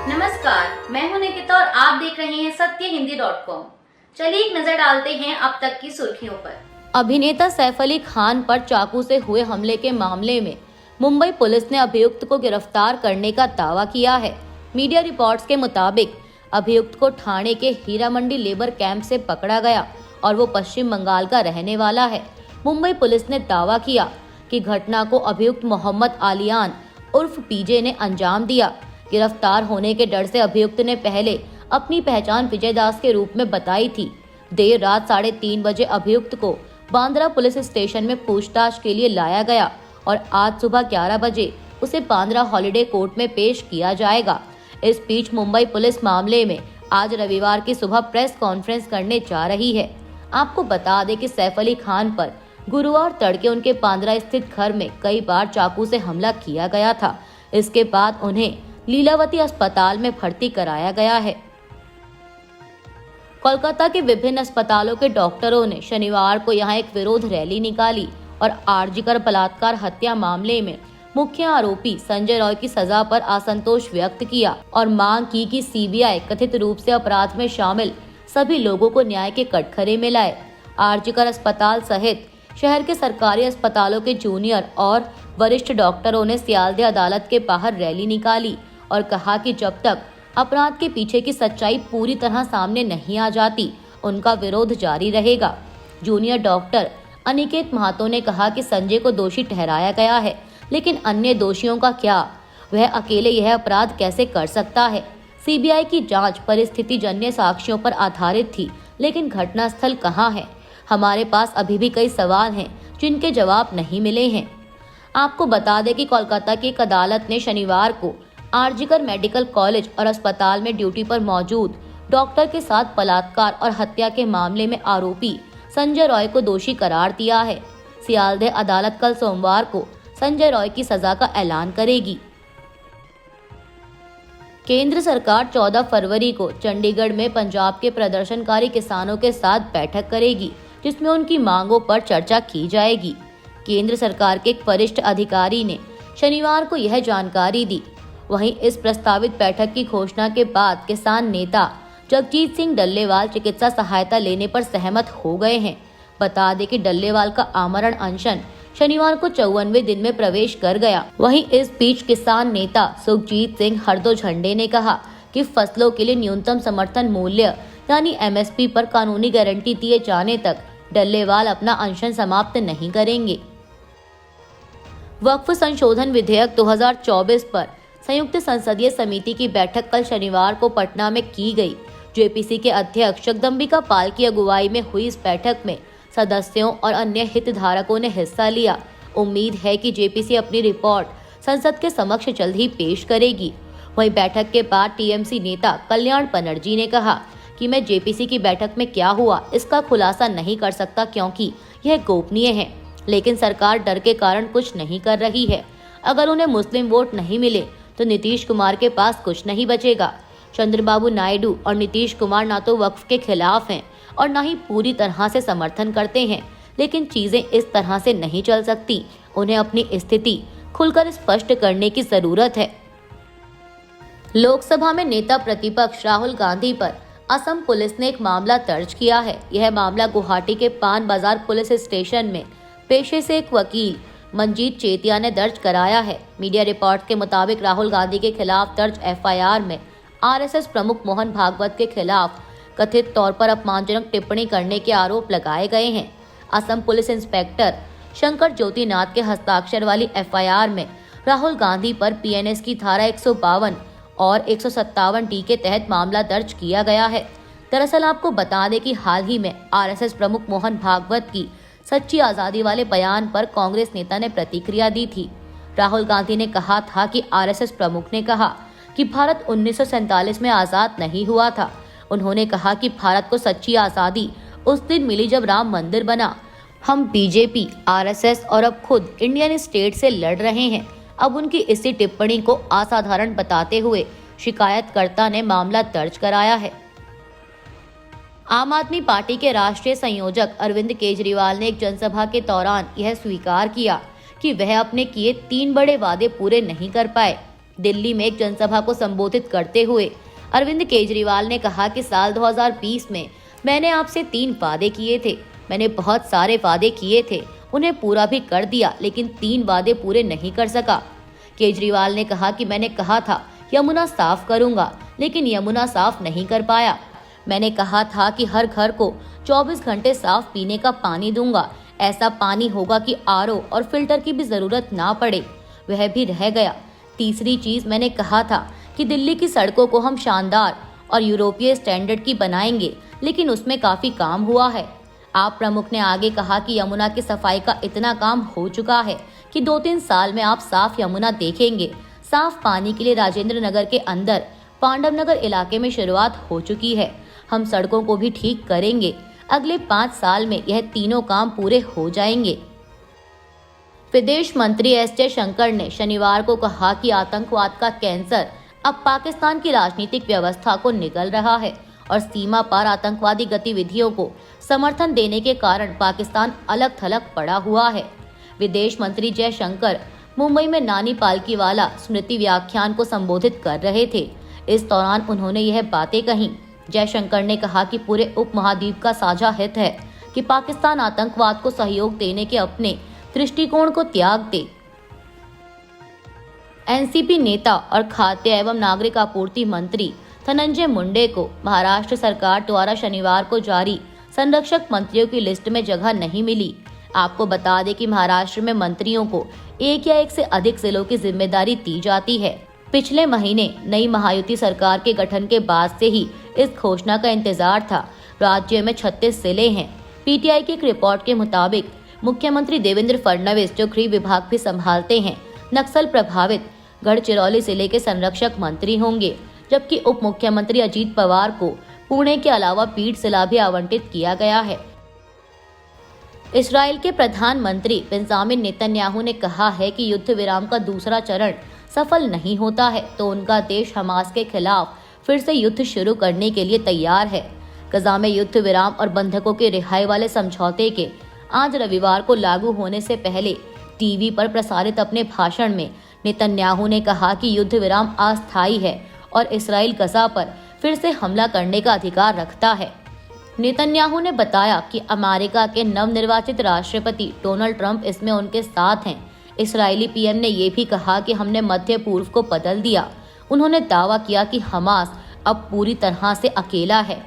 नमस्कार, मैं हूं निकिता और आप देख रहे हैं सत्यहिंदी.com। चलिए एक नजर डालते हैं अब तक की सुर्खियों पर। अभिनेता सैफ अली खान पर चाकू से हुए हमले के मामले में मुंबई पुलिस ने अभियुक्त को गिरफ्तार करने का दावा किया है। मीडिया रिपोर्ट्स के मुताबिक अभियुक्त को ठाणे के हीरा मंडी लेबर कैंप से पकड़ा गया और वो पश्चिम बंगाल का रहने वाला है। मुंबई पुलिस ने दावा किया कि घटना को अभियुक्त मोहम्मद आलियान उर्फ पीजे ने अंजाम दिया। गिरफ्तार होने के डर से अभियुक्त ने पहले अपनी पहचान विजय दास के रूप में बताई थी। देर रात 3:30 बजे अभियुक्त को बांद्रा पुलिस स्टेशन में पूछताछ के लिए लाया गया और आज सुबह 11 बजे उसे बांद्रा हॉलिडे कोर्ट में पेश किया जाएगा। इस बीच मुंबई पुलिस मामले में आज रविवार की सुबह प्रेस कॉन्फ्रेंस करने जा रही है। आपको बता दें कि सैफ अली खान पर गुरुवार तड़के उनके बांद्रा स्थित घर में कई बार चाकू से हमला किया गया था। इसके बाद उन्हें लीलावती अस्पताल में भर्ती कराया गया है। कोलकाता के विभिन्न अस्पतालों के डॉक्टरों ने शनिवार को यहां एक विरोध रैली निकाली और आरजीकर बलात्कार हत्या मामले में मुख्य आरोपी संजय रॉय की सजा पर असंतोष व्यक्त किया और मांग की कि सीबीआई कथित रूप से अपराध में शामिल सभी लोगों को न्याय के कटघरे में लाए। आरजीकर अस्पताल सहित शहर के सरकारी अस्पतालों के जूनियर और वरिष्ठ डॉक्टरों ने सियालदह अदालत के बाहर रैली निकाली और कहा कि जब तक अपराध के पीछे की सच्चाई पूरी तरह सामने नहीं आ जाती, उनका विरोध जारी रहेगा। जूनियर डॉक्टर अनिकेत महातो ने कहा कि संजय को दोषी ठहराया गया है, लेकिन अन्य दोषियों का क्या? वह अकेले यह अपराध कैसे कर सकता है? सीबीआई की जांच परिस्थितिजन्य साक्ष्यों पर आधारित थी, लेकिन घटनास्थल कहाँ है? हमारे पास अभी भी कई सवाल हैं जिनके जवाब नहीं मिले हैं। आपको बता दें कि कोलकाता की एक अदालत ने शनिवार को आरजीकर मेडिकल कॉलेज और अस्पताल में ड्यूटी पर मौजूद डॉक्टर के साथ बलात्कार और हत्या के मामले में आरोपी संजय रॉय को दोषी करार दिया है। सियालदह अदालत कल सोमवार को संजय रॉय की सजा का ऐलान करेगी। केंद्र सरकार 14 फरवरी को चंडीगढ़ में पंजाब के प्रदर्शनकारी किसानों के साथ बैठक करेगी, जिसमें उनकी मांगों पर चर्चा की जाएगी। केंद्र सरकार के एक वरिष्ठ अधिकारी ने शनिवार को यह जानकारी दी। वहीं इस प्रस्तावित बैठक की घोषणा के बाद किसान नेता जगजीत सिंह डल्लेवाल चिकित्सा सहायता लेने पर सहमत हो गए हैं। बता दें कि डल्लेवाल का आमरण अनशन शनिवार को 54वें दिन में प्रवेश कर गया। वहीं इस बीच किसान नेता सुखजीत सिंह हरदो झंडे ने कहा कि फसलों के लिए न्यूनतम समर्थन मूल्य यानी एमएसपी पर कानूनी गारंटी दिए जाने तक डल्लेवाल अपना अनशन समाप्त नहीं करेंगे। वक्फ संशोधन विधेयक 2024 पर संयुक्त संसदीय समिति की बैठक कल शनिवार को पटना में की गई। जेपीसी के अध्यक्ष जगदम्बिका पाल की अगुवाई में हुई इस बैठक में सदस्यों और अन्य हितधारकों ने हिस्सा लिया। उम्मीद है कि जेपीसी अपनी रिपोर्ट संसद के समक्ष जल्द ही पेश करेगी। वहीं बैठक के बाद टीएमसी नेता कल्याण बनर्जी ने कहा कि मैं जेपीसी की बैठक में क्या हुआ इसका खुलासा नहीं कर सकता क्योंकि यह गोपनीय है, लेकिन सरकार डर के कारण कुछ नहीं कर रही है। अगर उन्हें मुस्लिम वोट नहीं मिले तो नीतीश कुमार के पास कुछ नहीं बचेगा। चंद्रबाबू नायडू और नीतीश कुमार ना तो वक्फ के खिलाफ हैं और ना ही पूरी तरह से समर्थन करते हैं, लेकिन चीजें इस तरह से नहीं चल सकती। उन्हें अपनी स्थिति खुलकर स्पष्ट करने की जरूरत है। लोकसभा में नेता प्रतिपक्ष राहुल गांधी पर असम पुलिस ने एक मामला दर्ज किया है। यह मामला गुवाहाटी के पान बाजार पुलिस स्टेशन में पेशे से एक वकील मंजीत चेतिया ने दर्ज कराया है। मीडिया रिपोर्ट के मुताबिक राहुल गांधी के खिलाफ दर्ज एफआईआर में आरएसएस प्रमुख मोहन भागवत के खिलाफ कथित तौर पर अपमानजनक टिप्पणी करने के आरोप लगाए गए हैं। असम पुलिस इंस्पेक्टर शंकर ज्योतिनाथ के हस्ताक्षर वाली एफआईआर में राहुल गांधी पर पीएनएस की धारा 152 और 157 डी के तहत मामला दर्ज किया गया है। दरअसल आपको बता दें कि हाल ही में आरएसएस प्रमुख मोहन भागवत की सच्ची आजादी वाले बयान पर कांग्रेस नेता ने प्रतिक्रिया दी थी। राहुल गांधी ने कहा था कि आरएसएस प्रमुख ने कहा कि भारत 1947 में आजाद नहीं हुआ था। उन्होंने कहा कि भारत को सच्ची आजादी उस दिन मिली जब राम मंदिर बना। हम बीजेपी, आरएसएस और अब खुद इंडियन स्टेट से लड़ रहे हैं। अब उनकी इसी टिप्पणी को असाधारण बताते हुए शिकायतकर्ता ने मामला दर्ज कराया है। आम आदमी पार्टी के राष्ट्रीय संयोजक अरविंद केजरीवाल ने एक जनसभा के दौरान यह स्वीकार किया कि वह अपने किए 3 बड़े वादे पूरे नहीं कर पाए। दिल्ली में एक जनसभा को संबोधित करते हुए अरविंद केजरीवाल ने कहा कि साल 2020 में मैंने आपसे 3 वादे किए थे। मैंने बहुत सारे वादे किए थे, उन्हें पूरा भी कर दिया, लेकिन 3 वादे पूरे नहीं कर सका। केजरीवाल ने कहा कि मैंने कहा था यमुना साफ करूंगा, लेकिन यमुना साफ नहीं कर पाया। मैंने कहा था कि हर घर को 24 घंटे साफ पीने का पानी दूंगा, ऐसा पानी होगा कि आरओ और फिल्टर की भी जरूरत ना पड़े, वह भी रह गया। तीसरी चीज मैंने कहा था कि दिल्ली की सड़कों को हम शानदार और यूरोपीय स्टैंडर्ड की बनाएंगे, लेकिन उसमें काफी काम हुआ है। आप प्रमुख ने आगे कहा कि यमुना की सफाई का इतना काम हो चुका है कि 2-3 साल में आप साफ यमुना देखेंगे। साफ पानी के लिए राजेंद्र नगर के अंदर पांडव नगर इलाके में शुरुआत हो चुकी है। हम सड़कों को भी ठीक करेंगे। अगले 5 साल में यह तीनों काम पूरे हो जाएंगे। विदेश मंत्री एस जयशंकर ने शनिवार को कहा कि आतंकवाद का कैंसर अब पाकिस्तान की राजनीतिक व्यवस्था को निगल रहा है और सीमा पार आतंकवादी गतिविधियों को समर्थन देने के कारण पाकिस्तान अलग थलग पड़ा हुआ है। विदेश मंत्री जयशंकर मुंबई में नानी पालकीवाला स्मृति व्याख्यान को संबोधित कर रहे थे। इस दौरान उन्होंने यह बातें कही। जयशंकर ने कहा कि पूरे उपमहाद्वीप का साझा हित है कि पाकिस्तान आतंकवाद को सहयोग देने के अपने दृष्टिकोण को त्याग दे। एनसीपी नेता और खाद्य एवं नागरिक आपूर्ति मंत्री धनंजय मुंडे को महाराष्ट्र सरकार द्वारा शनिवार को जारी संरक्षक मंत्रियों की लिस्ट में जगह नहीं मिली। आपको बता दें कि महाराष्ट्र में मंत्रियों को 1 या 1 से अधिक जिलों की जिम्मेदारी दी जाती है। पिछले महीने नई महायुति सरकार के गठन के बाद से ही इस घोषणा का इंतजार था। राज्य में 36 जिले हैं। पीटीआई की एक रिपोर्ट के मुताबिक मुख्यमंत्री देवेंद्र फडणवीस, जो गृह विभाग भी संभालते हैं, नक्सल प्रभावित गढ़चिरौली जिले के संरक्षक मंत्री होंगे, जबकि उप मुख्यमंत्री अजीत पवार को पुणे के अलावा पीठ जिला भी आवंटित किया गया है। इस्राएल के प्रधानमंत्री बेंजामिन नेतन्याहू ने कहा है कि युद्ध विराम का दूसरा चरण सफल नहीं होता है तो उनका देश हमास के खिलाफ फिर से युद्ध शुरू करने के लिए तैयार है। गजा में युद्ध विराम और बंधकों के रिहाई वाले समझौते के आज रविवार को लागू होने से पहले टीवी पर प्रसारित अपने भाषण में नेतन्याहू ने कहा कि युद्ध विराम अस्थायी है और इसराइल गजा पर फिर से हमला करने का अधिकार रखता है। नेतन्याहू ने बताया कि अमेरिका के नवनिर्वाचित राष्ट्रपति डोनाल्ड ट्रंप इसमें उनके साथ हैं। इस्राएली पीएम ने ये भी कहा कि हमने मध्य पूर्व को बदल दिया। उन्होंने दावा किया कि हमास अब पूरी तरह से अकेला है।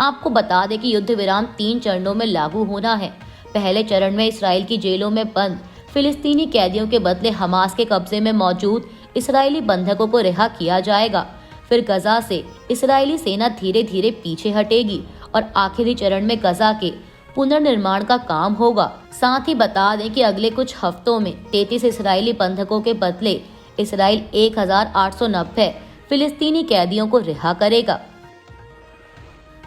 आपको बता दें कि युद्ध विराम 3 चरणों में लागू होना है। पहले चरण में इसराइल की जेलों में बंद फिलिस्तीनी कैदियों के बदले हमास के कब्जे में मौजूद इसराइली बंधकों को रिहा किया जाएगा। फिर गजा से इसराइली सेना धीरे धीरे पीछे हटेगी और आखिरी चरण में गजा के पुनर्निर्माण का काम होगा। साथ ही बता दें कि अगले कुछ हफ्तों में 33 इसराइली बंधकों के बदले इसराइल 1890 फिलिस्तीनी कैदियों को रिहा करेगा।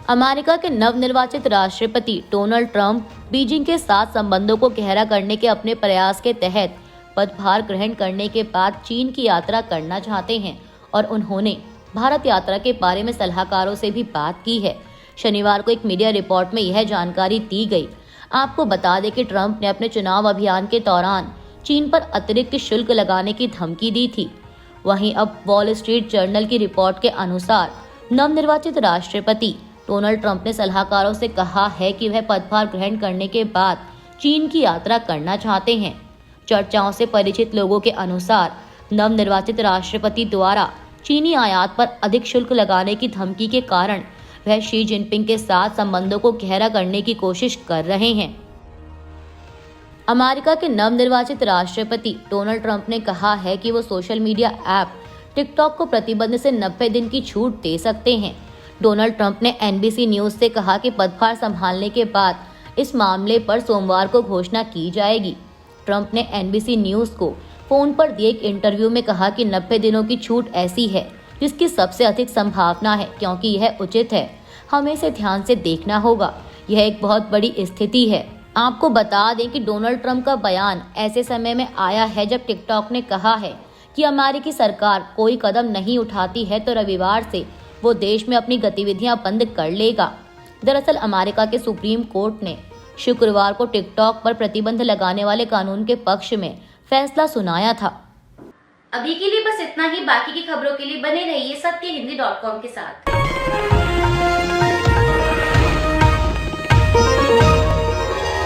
अमेरिका के नवनिर्वाचित राष्ट्रपति डोनाल्ड ट्रंप बीजिंग के साथ संबंधों को गहरा करने के अपने प्रयास के तहत पदभार ग्रहण करने के बाद चीन की यात्रा करना चाहते हैं और उन्होंने भारत यात्रा के बारे में सलाहकारों से भी बात की है। शनिवार को एक मीडिया रिपोर्ट में यह जानकारी दी गई। आपको बता दें कि ट्रंप ने अपने चुनाव अभियान के दौरान चीन पर अतिरिक्त शुल्क लगाने की धमकी दी थी। वहीं अब वॉल स्ट्रीट जर्नल की रिपोर्ट के अनुसार नवनिर्वाचित राष्ट्रपति डोनाल्ड ट्रंप ने सलाहकारों से कहा है कि वह पदभार ग्रहण करने के बाद चीन की यात्रा करना चाहते हैं। चर्चाओं से परिचित लोगों के अनुसार नवनिर्वाचित राष्ट्रपति द्वारा चीनी आयात पर अधिक शुल्क लगाने की धमकी के कारण वह शी जिनपिंग के साथ संबंधों को गहरा करने की कोशिश कर रहे हैं। अमेरिका के नवनिर्वाचित राष्ट्रपति डोनाल्ड ट्रंप ने कहा है कि वो सोशल मीडिया ऐप टिकटॉक को प्रतिबंध से 90 दिन की छूट दे सकते हैं। डोनाल्ड ट्रंप ने एनबीसी न्यूज से कहा कि पदभार संभालने के बाद इस मामले पर सोमवार को घोषणा की जाएगी। ट्रंप ने एनबीसी न्यूज को फोन पर दिए एक इंटरव्यू में कहा कि 90 दिनों की छूट ऐसी है जिसकी सबसे अधिक संभावना है, क्योंकि यह उचित है। हमें इसे ध्यान से देखना होगा। यह एक बहुत बड़ी स्थिति है। आपको बता दें कि डोनाल्ड ट्रंप का बयान ऐसे समय में आया है जब टिकटॉक ने कहा है कि अमेरिकी सरकार कोई कदम नहीं उठाती है तो रविवार से वो देश में अपनी गतिविधियां बंद कर लेगा। दरअसल अमेरिका के सुप्रीम कोर्ट ने शुक्रवार को टिकटॉक पर प्रतिबंध लगाने वाले कानून के पक्ष में फैसला सुनाया था। अभी के लिए बस इतना ही। बाकी की खबरों के लिए बने रहिए सत्यहिंदी.com के साथ।